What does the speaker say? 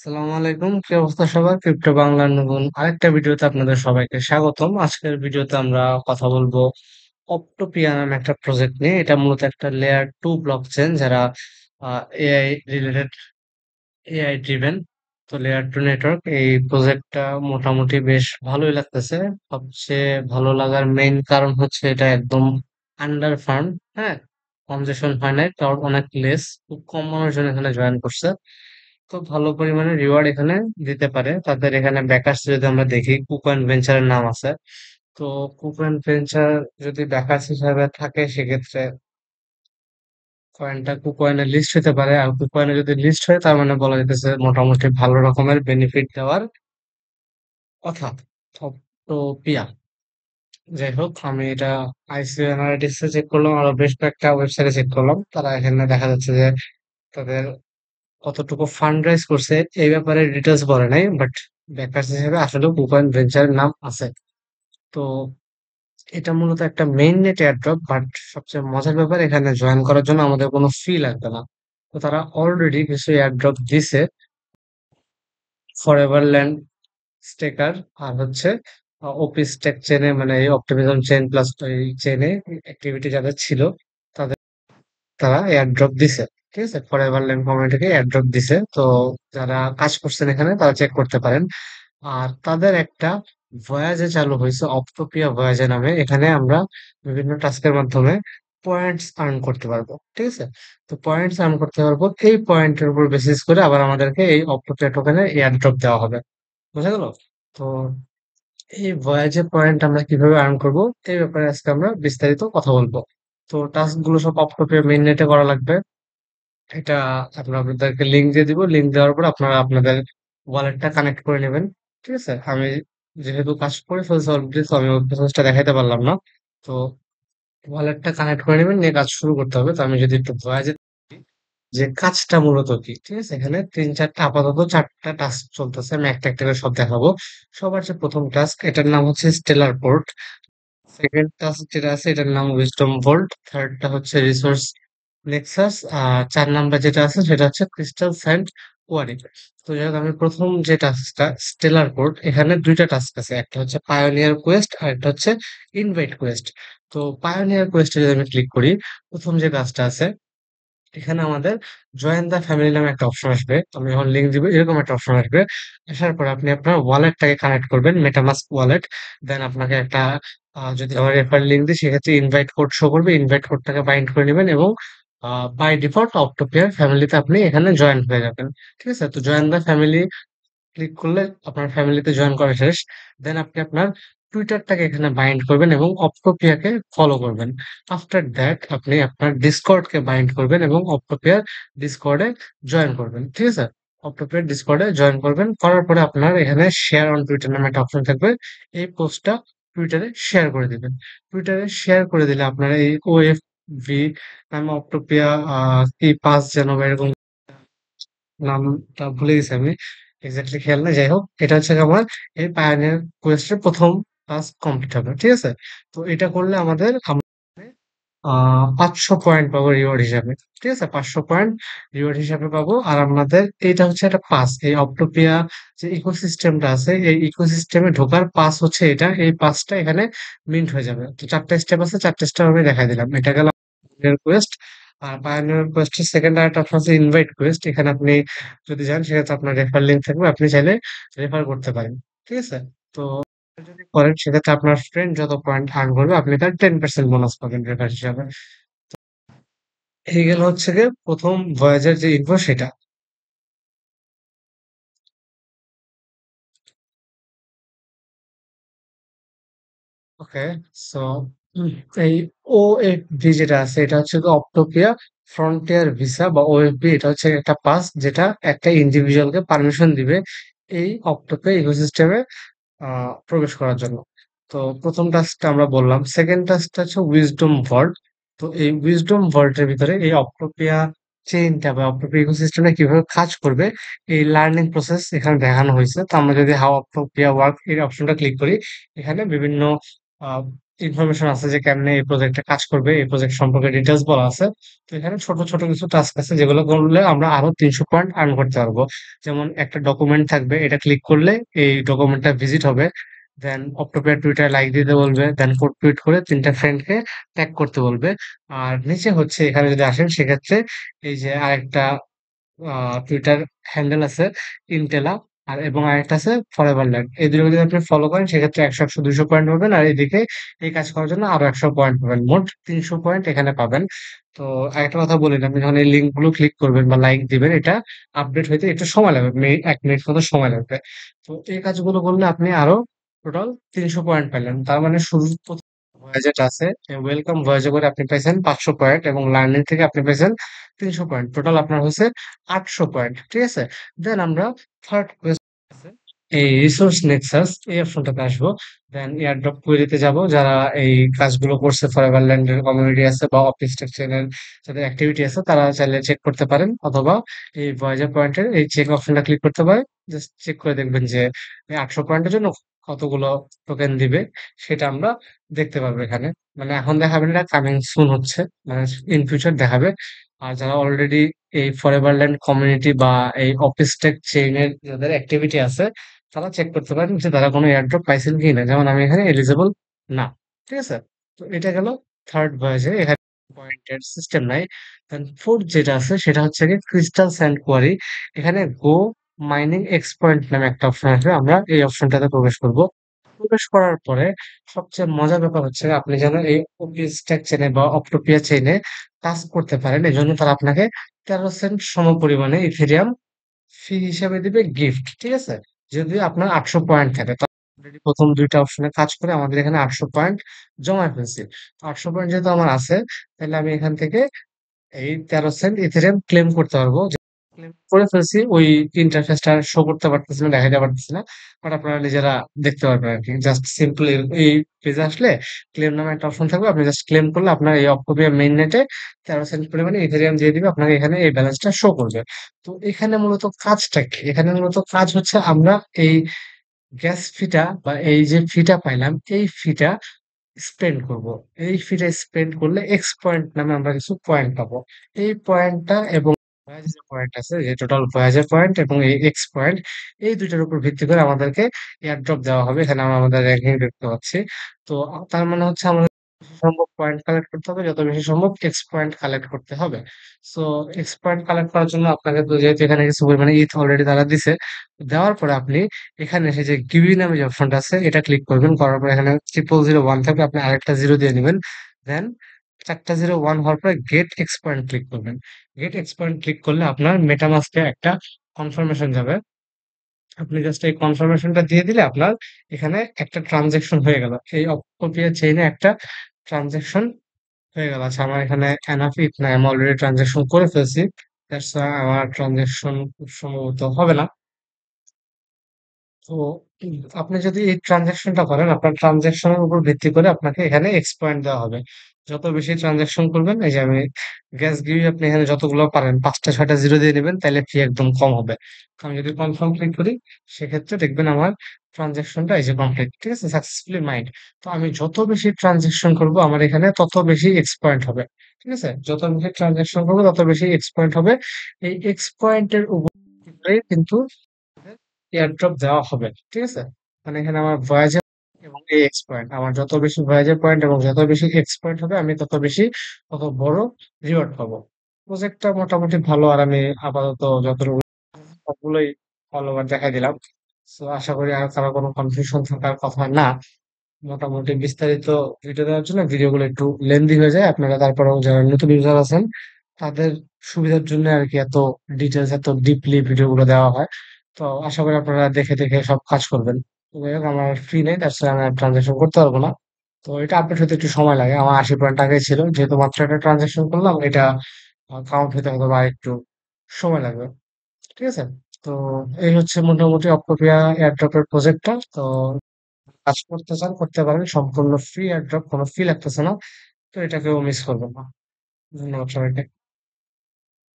আসসালামু আলাইকুম, কি অবস্থা সবার? ক্রিপ্টো বাংলার নতুন আরেকটা ভিডিওতে আপনাদের সবাইকে স্বাগতম। আজকের ভিডিওতে আমরা কথা বলবো অপটোপিয়া নামে একটা প্রজেক্ট নিয়ে। এটা মূলত একটা লেয়ার 2 ব্লকচেন যারা এআই রিলেটেড, এআই ড্রিভেন। তো লেয়ার 2 নেটওয়ার্ক এই প্রজেক্টটা মোটামুটি বেশ ভালোই লাগতেছে। সবচেয়ে ভালো লাগার মেইন কারণ হচ্ছে এটা একদম আন্ডার ফান্ড। হ্যাঁ, কনজেশন হয় নাই, ক্রাউড অনেক লেস, খুব কম মানুষজন এখানে জয়েন করছে। তো ভালো পরিমাণে রিওয়ার্ড এখানে দিতে পারে। তাদের এখানে ব্যাকার্স যদি আমরা দেখি, কুকয়েন ভেঞ্চারের নাম আছে। তো কুকয়েন ভেঞ্চার যদি ব্যাকার্স হিসাবে থাকে, সেক্ষেত্রে কয়েনটা কুকয়েনে লিস্ট হতে পারে। আর কুকয়েনে যদি লিস্ট হয়, তার মানে বলা যেতেছে মোটামুটি ভালো রকমের বেনিফিট দেওয়ার কথা। টপটোপিয়া, যাই হোক, আমি এটা আইসিও অ্যানালিটিক্সে চেক করলাম, আরো বেশ কয়েকটা ওয়েবসাইটে চেক করলাম। তারা এখানে দেখা যাচ্ছে যে তাদের কতটুকু ফান্ড রাইজ করছে এই ব্যাপারে ডিটেলস বলে নাই, বাট ব্যাকার্স হিসেবে আসলে কুকয়েন ভেঞ্চারের নাম আছে। তো এটা মূলত একটা মেইন নেট এয়ারড্রপ, বাট সবচেয়ে মজার ব্যাপার, এখানে জয়েন করার জন্য আমাদের কোনো ফি লাগবে না। তো তারা অলরেডি কিছু এয়ারড্রপ দিছে, ফরএভার ল্যান্ড স্টেকার, আর হচ্ছে ওপি স্টেক চেনে, মানে এই অপটিমিজম চেন প্লাস এই চেনে অ্যাক্টিভিটি যাদের ছিল, তাদের তারা এয়ারড্রপ দিছে। ঠিক আছে, ফরএভার ল্যান্ড কমিউনিটিকে এয়ারড্রপ দিছে। তো যারা কাজ করছেন এখানে তারা চেক করতে পারেন। আর তাদের একটা ভয়েজে চালু হয়েছে, অপটোপিয়া ভয়েজে নামে। এখানে আমরা বিভিন্ন টাস্কের মাধ্যমে পয়েন্টস আর্ন করতে পারবো। ঠিক আছে, তো পয়েন্টস আর্ন করতে পারবো, এই পয়েন্টের উপর বেসিস করে আবার আমাদেরকে এই অপটোপিয়া টোকেনের এয়ার ড্রপ দেওয়া হবে। বুঝা গেল? তো এই ভয়েজে পয়েন্ট আমরা কিভাবে আর্ন করব, এই ব্যাপারে আজকে আমরা বিস্তারিত কথা বলবো। তো টাস্ক গুলো সব অপটোপিয়া মেইন নেটে করা লাগবে। এটা আমরা আপনাদেরকে লিঙ্ক দিয়ে দিব। লিঙ্ক দেওয়ার পর আপনারা আপনাদের ওয়ালেটটা কানেক্ট করে নেবেন। ঠিক আছে, আমি যেহেতু কাজ করে ফেলছি অলরেডি, তো আমি ওই প্রসেসটা দেখাইতে পারলাম না। তো ওয়ালেটটা কানেক্ট করে নেবেন, নিয়ে কাজ শুরু করতে হবে। তো আমি যদি একটু ভয়েসে যে কাজটা মূলত কি, ঠিক আছে, এখানে তিন চারটা, আপাতত চারটা টাস্ক চলতেছে। আমি একটা একটা করে সব দেখাবো। সবার যে প্রথম টাস্ক, এটার নাম হচ্ছে স্টেলার পোর্ট। সেকেন্ড টাস্ক যেটা আছে, এটার নাম উইজডম ভোল্ট। থার্ডটা হচ্ছে রিসোর্স নেক্সাস। আর 4 নাম্বার যেটা আছে সেটা হচ্ছে ক্রিস্টাল স্যান্ড কোয়ারি। তো যাই হোক, আমি প্রথম যে টাস্কটা স্টেলার পোর্ট, এখানে দুইটা টাস্ক আছে, একটা হচ্ছে পায়োনিয়ার কোয়েস্ট আর একটা হচ্ছে ইনভাইট কোয়েস্ট। তো পায়োনিয়ার কোয়েস্টে যদি আমি ক্লিক করি, প্রথম যে কাজটা আছে, এখানে আমাদের জয়েন দা ফ্যামিলি নামে একটা অপশন আসবে। আমি যখন লিঙ্ক দিব, এরকম একটা অপশন আসবে। আসার পর আপনি আপনার ওয়ালেটটাকে কানেক্ট করবেন, মেটামাস্ক ওয়ালেট। দেন আপনাকে একটা যদি আমার রেফার লিঙ্ক দিই, সেক্ষেত্রে ইনভাইট কোড শো করবে। ইনভাইট কোডটাকে বাইন্ড করে নেবেন এবং বাই ডিফল্ট অক্টোপিয়ার ফ্যামিলিতে আপনি এখানে জয়েন হয়ে যাবেন। ঠিক আছে, তো জয়েন দা ফ্যামিলি ক্লিক করলে আপনার ফ্যামিলিতে জয়েন করা শেষ। দেন আপনি আপনার টুইটারটাকে এখানে বাইন্ড করবেন এবং অপটোপিয়াকে ফলো করবেন। আফটার দ্যাট আপনি আপনার ডিসকর্ডকে বাইন্ড করবেন এবং অপটোপিয়ার ডিসকর্ডে জয়েন করবেন। ঠিক আছে, অপটোপিয়ার ডিসকর্ডে জয়েন করবেন, করার পরে আপনার এখানে শেয়ার অন টুইটার নামে একটা অপশন থাকবে। এই পোস্টটা টুইটারে শেয়ার করে দিবেন। টুইটারে শেয়ার করে দিলে আপনার এই ওএফ ভি নামে অপটোপিয়া, কি পাস যেন বা এরকম নামটা ভুলে গেছি আমি, এক্স্যাক্টলি খেয়াল নাই। যাই হোক, এটা হচ্ছে গিয়ে আমার এই পায়োনিয়ার কোয়েস্টের প্রথম টাস্ক কমপ্লিট হবে। ঠিক আছে, তো এটা করলে আমাদের 500 পয়েন্ট পাবো রিওয়ার্ড হিসাবে। ঠিক আছে, 500 পয়েন্ট রিওয়ার্ড হিসাবে পাবো। আর আমাদের এইটা হচ্ছে একটা পাস, এই অপটোপিয়া যে ইকোসিস্টেমটা আছে, এই ইকোসিস্টেমে ঢোকার পাস হচ্ছে এটা। এই পাসটা এখানে মিন্ট হয়ে যাবে। তো চারটা স্টেপ আছে, চারটা স্টেপ আমি দেখাই দিলাম। এটা গেল কোয়েস্ট। আর পায়োনিয়ার কোয়েস্টের সেকেন্ড আরেকটা অপশন আছে ইনভাইট কোয়েস্ট। এখানে আপনি যদি যান, সেক্ষেত্রে আপনার রেফার লিঙ্ক থাকবে, আপনি চাইলে রেফার করতে পারেন। ঠিক আছে, তো যদি করেন, সেক্ষেত্রে আপনার ফ্রেন্ড যত পয়েন্ট আর্ন করবে, আপনি তার 10% বোনাস পাবেন রেফার হিসাবে। এই গেল হচ্ছে গিয়ে প্রথম ভয়েজের যে ইনফো সেটা। ওকে, সো এই ওএফভি যেটা আছে, এটা হচ্ছে অপটোপিয়া ফ্রন্টিয়ার ভিসা বা ওএফভি। এটা হচ্ছে একটা পাস যেটা একটা ইন্ডিভিজুয়ালকে পারমিশন দিবে এই অপটোপিয়া ইকোসিস্টেমে প্রবেশ করার জন্য। তো প্রথম টাস্কটা আমরা বললাম। সেকেন্ড টাস্কটা হচ্ছে উইজডম ভল্ট। তো এই উইজডম ভল্টের ভিতরে এই অক্টোপিয়া চেইনটা বা অক্টোপিয়া ইকোসিস্টেমটা কিভাবে কাজ করবে, এই লার্নিং প্রসেস এখানে দেখানো হয়েছে। তো আমরা যদি হাউ অক্টোপিয়া ওয়ার্ক এই অপশনটা ক্লিক করি, এখানে বিভিন্ন ইনফরমেশন আছে যে কেমনে এই প্রজেক্টে কাজ করবে, এই প্রজেক্ট সম্পর্কে ডিটেলস বলা আছে। তো এখানে ছোট ছোট কিছু টাস্ক আছে যেগুলো করলে আমরা আরো 300 পয়েন্ট আর্ন করতে পারবো। যেমন একটা ডকুমেন্ট থাকবে, এটা ক্লিক করলে এই ডকুমেন্টটা ভিজিট হবে, দেন অক্টোপিয়ার টুইটার লাইক দিতে বলবে, দেন কোড টুইট করে 3টা ফ্রেন্ডকে ট্যাগ করতে বলবে। আর নিচে হচ্ছে এখানে যদি আসেন সেক্ষেত্রে এই যে আরেকটা টুইটার হ্যান্ডেল আছে ইন্টেলা, আর এবং আরেকটা আছে ফরএভার ল্যান্ড। এই দুটো যদি আপনি ফলো করেন সেক্ষেত্রে 100 100 200 পয়েন্ট পাবেন, আর এদিকে এই কাজ করার জন্য আরো 100 পয়েন্ট পাবেন, মোট 300 পয়েন্ট এখানে পাবেন। তো আরেকটা কথা বলি, আপনি যখন এই লিঙ্ক গুলো ক্লিক করবেন বা লাইক দিবেন, এটা আপডেট হইতে একটু সময় লাগবে, 1 মিনিট মতো সময় লাগবে। তো এই কাজগুলো করলে আপনি আরো টোটাল 300 পয়েন্ট পেলেন। তার মানে শুরু ভয়েস যেটা আছে, ওয়েলকাম ভয়েসে করে আপনি পাইছেন 500 পয়েন্ট, এবং লার্নিং থেকে আপনি পাইছেন 300 পয়েন্ট, টোটাল আপনার হচ্ছে 800 পয়েন্ট। ঠিক আছে, দেন আমরা থার্ড এই রিসোর্স নেক্সাস এই অপশনটাতে আসবো। দেন এয়ারড্রপ কোয়েরিতে যাব, যারা এই কাজগুলো করছে ফরএভার ল্যান্ডের কমিউনিটি আছে বা অফিস টেক্সটাইলের যাদের অ্যাক্টিভিটি আছে, তারা চাইলে চেক করতে পারেন, অথবা এই ভয়েজার পয়েন্টের এই চেক অপশনটা ক্লিক করতে পারেন। জাস্ট চেক করে দেখবেন যে এই 800 পয়েন্টের জন্য কতগুলো টোকেন দিবে, সেটা আমরা দেখতে পারবো এখানে। মানে এখন দেখাবে না, এটা কামিং সুন হচ্ছে, মানে ইন ফিউচার দেখাবে। আর যারা অলরেডি এই ফরএভারল্যান্ড কমিউনিটি বা এই অফিস টেক চেইনের যাদের অ্যাক্টিভিটি আছে, তারা চেক করতে পারেন যে তারা কোনো এয়ারড্রপ পাইছেন কি না। যেমন আমি এখানে এলিজিবল না। ঠিক আছে, তো এটা গেল থার্ড ভয়েসে, এখানে পয়েন্টের সিস্টেম নাই। দেন ফোর্থ যেটা আছে সেটা হচ্ছে কি ক্রিস্টাল স্যান্ড কোয়ারি। এখানে গো মাইনিং এক্স পয়েন্ট নামে একটা অপশন আছে, আমরা এই অপশনটাতে প্রবেশ করব। প্রবেশ করার পরে সবচেয়ে মজার ব্যাপার হচ্ছে আপনি যেন এই ওপিএস স্ট্যাক চেনে বা অক্টোপিয়া চেইনে কাজ করতে পারেন, এই জন্য তারা আপনাকে 13 সেন্ট সম পরিমাণে ইথেরিয়াম ফি হিসেবে দিবে গিফট। ঠিক আছে, যদি আপনার 800 পয়েন্ট থাকে, তো already প্রথম দুইটা অপশনে কাজ করে আমাদের এখানে 800 পয়েন্ট জমা ফেলছি। তো 800 পয়েন্ট যেহেতু আমার আছে, তাহলে আমি এখান থেকে এই 13 সেন্ট ইথেরিয়াম ক্লেম করতে পারবো। ক্লেম করে ফেলছি, ওই ইন্টারফেসটা শো করতে পারতেছি না, দেখাতে পারতেছি না, বাট আপনারা নিজেরা দেখতে পারবেন আর কি। জাস্ট সিম্পল এই পেজে আসলে ক্লেম নামে একটা অপশন থাকবে, আপনি জাস্ট ক্লেম করলে আপনার এই অক্টোপিয়া মেইন নেটে 13 সেন্ট পরিমাণে ইথেরিয়াম দিয়ে দিবে, আপনাকে এখানে এই ব্যালেন্সটা শো করবে। তো এখানে মূলত কাজটা কি, এখানে মূলত কাজ হচ্ছে আমরা এই গ্যাস ফিটা বা এই যে ফিটা পাইলাম, এই ফিটা স্পেন্ড করব। এই ফিটা স্পেন্ড করলে এক্স পয়েন্ট নামে আমরা কিছু পয়েন্ট পাবো। এই পয়েন্টটা এবং ভয়েস যে পয়েন্ট আছে, যে টোটাল ভয়েসের পয়েন্ট এবং এই এক্স পয়েন্ট, এই দুইটার উপর ভিত্তি করে আমাদেরকে এয়ারড্রপ দেওয়া হবে। এখানে আমরা আমাদের র্যাঙ্কিং দেখতে পাচ্ছি। তো তার মানে হচ্ছে আমাদের বেশি সম্ভব পয়েন্ট কালেক্ট করতে হবে, যত বেশি সম্ভব এক্স পয়েন্ট কালেক্ট করতে হবে। সো এক্স পয়েন্ট কালেক্ট করার জন্য আপনাকে তো যেহেতু এখানে কিছু পরিমাণে ইথ অলরেডি তারা দিছে, দেওয়ার পরে আপনি এখানে এসে যে গিভি নামে যে অপশনটা আছে, এটা ক্লিক করবেন। করার পরে এখানে 0001 থাকবে, আপনি আরেকটা জিরো দিয়ে নেবেন। দেন 4টা 0 1 হওয়ার পরে গেট এক্সপয়েন্ট ক্লিক করবেন। গেট এক্সপয়েন্ট ক্লিক করলে আপনার মেটামাস্কে একটা কনফার্মেশন যাবে। আপনি জাস্ট এই কনফার্মেশনটা দিয়ে দিলে আপনার এখানে একটা ট্রানজেকশন হয়ে গেল, এই অক্টোপিয়া চেইনে একটা ট্রানজেকশন হয়ে গেল। আচ্ছা, আমার এখানে এনাফ ইথ নাই, আমি অলরেডি ট্রানজেকশন করে ফেলছি। দ্যাটস আমার ট্রানজেকশন খুব সম্ভবত হবে না। তো আপনি যদি এই ট্রানজাকশনটা করেন, আপনার ট্রানজাকশনের উপর ভিত্তি করে আপনাকে এখানে এক্স পয়েন্ট দেওয়া হবে। যত বেশি ট্রানজাকশন করবেন, এই যে আমি গ্যাস গিয়ে আপনি এখানে যতগুলো পারেন 5টা 6টা জিরো দিয়ে নেবেন, তাহলে ফি একদম কম হবে। তো আমি যদি কনফার্ম ক্লিক করি, সেক্ষেত্রে দেখবেন আমার ট্রানজাকশনটা এই যে কমপ্লিট। ঠিক আছে, সাকসেসফুলি মাইন্ড। তো আমি যত বেশি ট্রানজাকশন করব আমার এখানে তত বেশি এক্স পয়েন্ট হবে। ঠিক আছে, যত বেশি ট্রানজাকশন করবো তত বেশি এক্স পয়েন্ট হবে। এই এক্স পয়েন্টের উপর কিন্তু এয়ারড্রপ দেওয়া হবে। ঠিক আছে, মানে এখানে আমার ভয়েজের এবং এই এক্স পয়েন্ট, আমার যত বেশি ভয়েজের পয়েন্ট এবং যত বেশি এক্স পয়েন্ট হবে, আমি তত বেশি তত বড় রিওয়ার্ড পাবো। প্রজেক্টটা মোটামুটি ভালো, আর আমি আপাতত যতটুকু সবগুলোই অল ওভার দেখাই দিলাম। তো আশা করি আর কারো কোনো কনফিউশন থাকার কথা না। মোটামুটি বিস্তারিত ভিডিও দেওয়ার জন্য ভিডিওগুলো একটু লেন্দি হয়ে যায়, আপনারা তারপরেও যারা নতুন ইউজার আছেন তাদের সুবিধার জন্য আর কি এত ডিটেলস এত ডিপলি ভিডিওগুলো দেওয়া হয়। তো আশা করি আপনারা দেখে দেখে সব কাজ করবেন। তো যাই হোক, আমার ফ্রি নেই, তার সাথে আমি ট্রানজাকশন করতে পারবো না। তো এটা আপডেট হতে একটু সময় লাগে, আমার 80 পয়েন্ট টাকাই ছিল, যেহেতু মাত্র একটা ট্রানজাকশন করলাম, এটা কাউন্ট হতে হয়তো বা একটু সময় লাগবে। ঠিক আছে, তো এই হচ্ছে মোটামুটি অক্টোপিয়া এয়ারড্রপের প্রজেক্টটা। তো কাজ করতে চান করতে পারেন, সম্পূর্ণ ফ্রি এয়ারড্রপ, কোনো ফি লাগতেছে না। তো এটাকেও মিস করবেন না। ধন্যবাদ সবাইকে।